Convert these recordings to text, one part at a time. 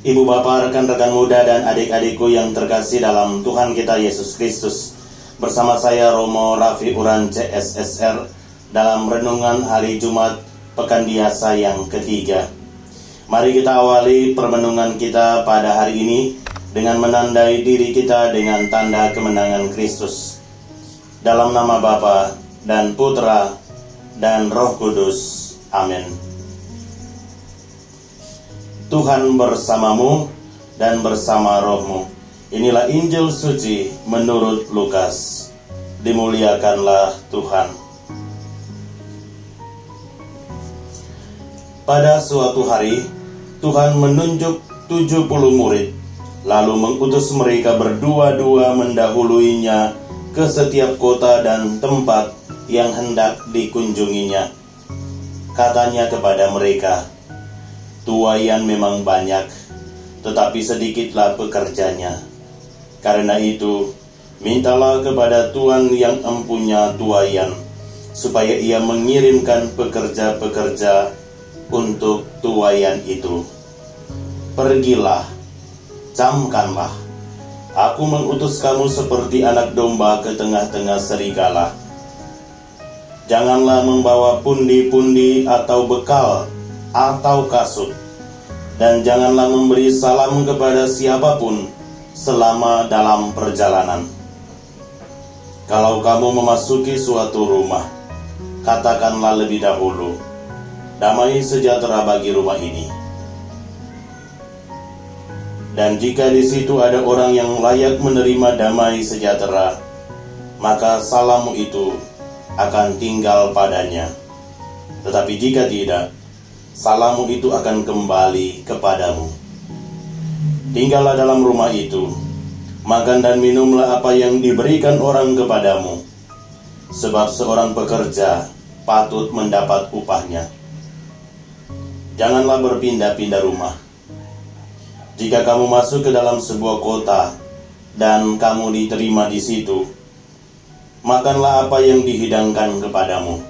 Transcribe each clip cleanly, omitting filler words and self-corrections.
Ibu bapak, rekan-rekan muda dan adik-adikku yang terkasih dalam Tuhan kita Yesus Kristus, bersama saya Romo Raffi Uran CSSR dalam renungan hari Jumat Pekan Biasa yang ketiga. Mari kita awali permenungan kita pada hari ini dengan menandai diri kita dengan tanda kemenangan Kristus. Dalam nama Bapa dan Putra dan Roh Kudus. Amin. Tuhan bersamamu dan bersama rohmu. Inilah Injil suci menurut Lukas. Dimuliakanlah Tuhan. Pada suatu hari, Tuhan menunjuk 70 murid, lalu mengutus mereka berdua-dua mendahuluinya ke setiap kota dan tempat yang hendak dikunjunginya. Katanya kepada mereka, "Tuaian memang banyak, tetapi sedikitlah pekerjanya. Karena itu, mintalah kepada Tuhan yang empunya tuaian, supaya ia mengirimkan pekerja-pekerja untuk tuaian itu. Pergilah, camkanlah. Aku mengutus kamu seperti anak domba ke tengah-tengah serigala. Janganlah membawa pundi-pundi atau bekal atau kasut, dan janganlah memberi salam kepada siapapun selama dalam perjalanan. Kalau kamu memasuki suatu rumah, katakanlah lebih dahulu, 'Damai sejahtera bagi rumah ini.' Dan jika di situ ada orang yang layak menerima damai sejahtera, maka salammu itu akan tinggal padanya. Tetapi jika tidak, salammu itu akan kembali kepadamu. Tinggallah dalam rumah itu, makan dan minumlah apa yang diberikan orang kepadamu, sebab seorang pekerja patut mendapat upahnya. Janganlah berpindah-pindah rumah. Jika kamu masuk ke dalam sebuah kota dan kamu diterima di situ, makanlah apa yang dihidangkan kepadamu,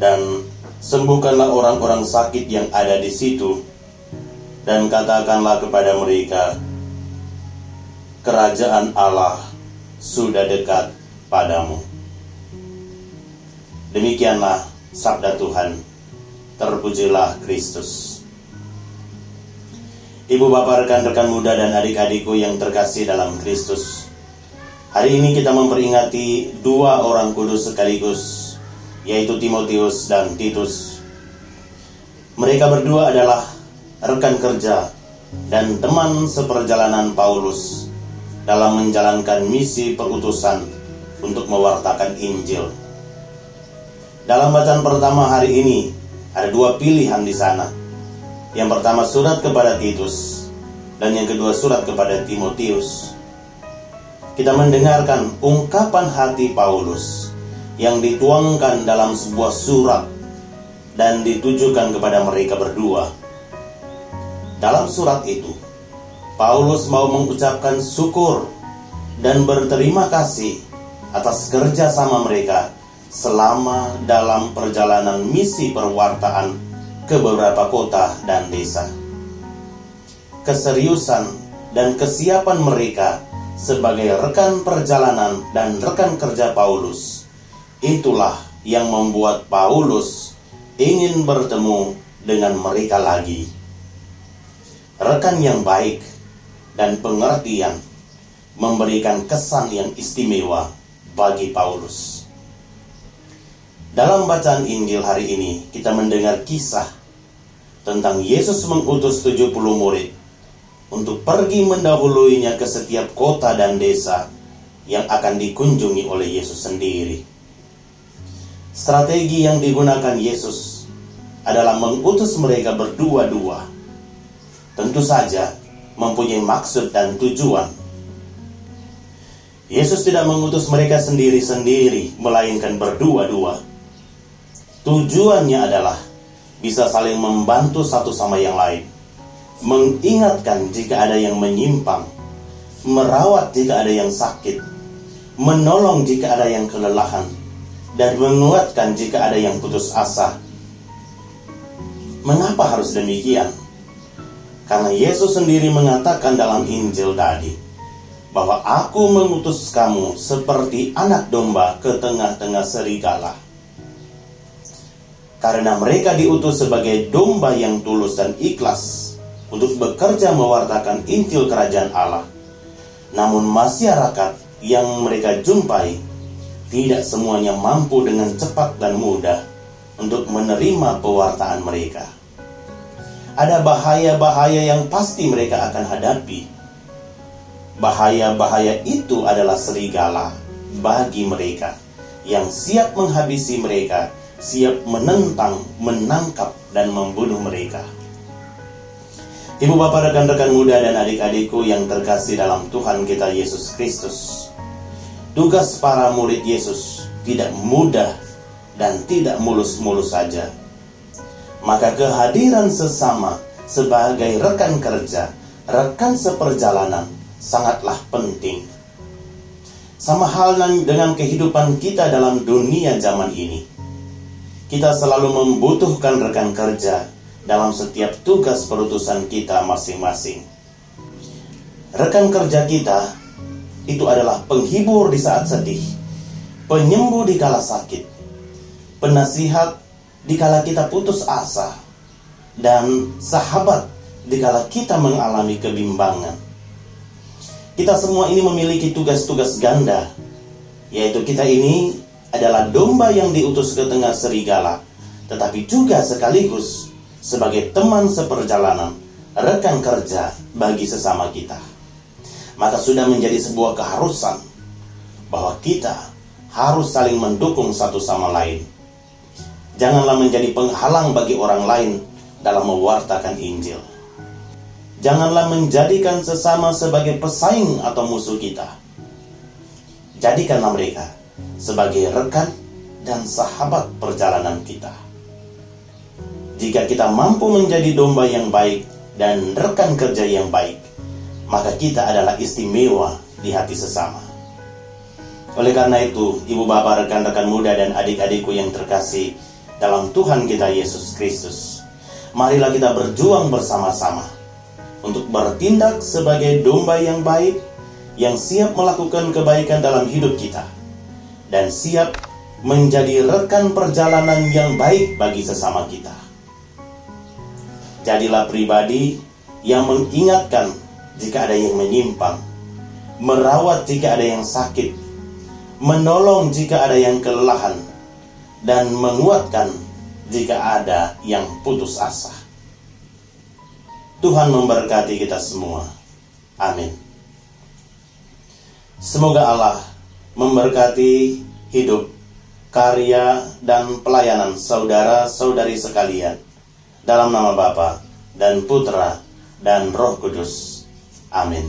dan sembuhkanlah orang-orang sakit yang ada di situ, dan katakanlah kepada mereka, 'Kerajaan Allah sudah dekat padamu.'" Demikianlah sabda Tuhan. Terpujilah Kristus. Ibu bapak, rekan-rekan muda dan adik-adikku yang terkasih dalam Kristus, hari ini kita memperingati dua orang kudus sekaligus, yaitu Timotius dan Titus. Mereka berdua adalah rekan kerja dan teman seperjalanan Paulus dalam menjalankan misi perutusan untuk mewartakan Injil. Dalam bacaan pertama hari ini ada dua pilihan di sana. Yang pertama surat kepada Titus, dan yang kedua surat kepada Timotius. Kita mendengarkan ungkapan hati Paulus yang dituangkan dalam sebuah surat dan ditujukan kepada mereka berdua. Dalam surat itu, Paulus mau mengucapkan syukur dan berterima kasih atas kerjasama mereka selama dalam perjalanan misi perwartaan ke beberapa kota dan desa. Keseriusan dan kesiapan mereka sebagai rekan perjalanan dan rekan kerja Paulus, itulah yang membuat Paulus ingin bertemu dengan mereka lagi. Rekan yang baik dan pengertian memberikan kesan yang istimewa bagi Paulus. Dalam bacaan Injil hari ini, kita mendengar kisah tentang Yesus mengutus 70 murid untuk pergi mendahuluinya ke setiap kota dan desa yang akan dikunjungi oleh Yesus sendiri. Strategi yang digunakan Yesus adalah mengutus mereka berdua-dua. Tentu saja mempunyai maksud dan tujuan. Yesus tidak mengutus mereka sendiri-sendiri, melainkan berdua-dua. Tujuannya adalah bisa saling membantu satu sama yang lain, mengingatkan jika ada yang menyimpang, merawat jika ada yang sakit, menolong jika ada yang kelelahan, dan menguatkan jika ada yang putus asa. Mengapa harus demikian? Karena Yesus sendiri mengatakan dalam Injil tadi, bahwa aku mengutus kamu seperti anak domba ke tengah-tengah serigala. Karena mereka diutus sebagai domba yang tulus dan ikhlas untuk bekerja mewartakan Injil kerajaan Allah. Namun masyarakat yang mereka jumpai tidak semuanya mampu dengan cepat dan mudah untuk menerima pewartaan mereka. Ada bahaya-bahaya yang pasti mereka akan hadapi. Bahaya-bahaya itu adalah serigala bagi mereka yang siap menghabisi mereka, siap menentang, menangkap, dan membunuh mereka. Ibu bapak, rekan-rekan muda dan adik-adikku yang terkasih dalam Tuhan kita Yesus Kristus, tugas para murid Yesus tidak mudah dan tidak mulus-mulus saja. Maka kehadiran sesama sebagai rekan kerja, rekan seperjalanan sangatlah penting. Sama halnya dengan kehidupan kita dalam dunia zaman ini. Kita selalu membutuhkan rekan kerja dalam setiap tugas perutusan kita masing-masing. Rekan kerja kita itu adalah penghibur di saat sedih, penyembuh di kala sakit, penasihat dikala kita putus asa, dan sahabat dikala kita mengalami kebimbangan. Kita semua ini memiliki tugas-tugas ganda, yaitu kita ini adalah domba yang diutus ke tengah serigala, tetapi juga sekaligus sebagai teman seperjalanan, rekan kerja bagi sesama kita. Maka sudah menjadi sebuah keharusan bahwa kita harus saling mendukung satu sama lain. Janganlah menjadi penghalang bagi orang lain dalam mewartakan Injil. Janganlah menjadikan sesama sebagai pesaing atau musuh kita. Jadikanlah mereka sebagai rekan dan sahabat perjalanan kita. Jika kita mampu menjadi domba yang baik dan rekan kerja yang baik, maka kita adalah istimewa di hati sesama. Oleh karena itu, ibu bapak, rekan-rekan muda dan adik-adikku yang terkasih dalam Tuhan kita Yesus Kristus, marilah kita berjuang bersama-sama untuk bertindak sebagai domba yang baik, yang siap melakukan kebaikan dalam hidup kita, dan siap menjadi rekan perjalanan yang baik bagi sesama kita. Jadilah pribadi yang mengingatkan jika ada yang menyimpang, merawat jika ada yang sakit, menolong jika ada yang kelelahan, dan menguatkan jika ada yang putus asa. Tuhan memberkati kita semua. Amin. Semoga Allah memberkati hidup, karya, dan pelayanan saudara-saudari sekalian. Dalam nama Bapa dan Putra dan Roh Kudus. Amin.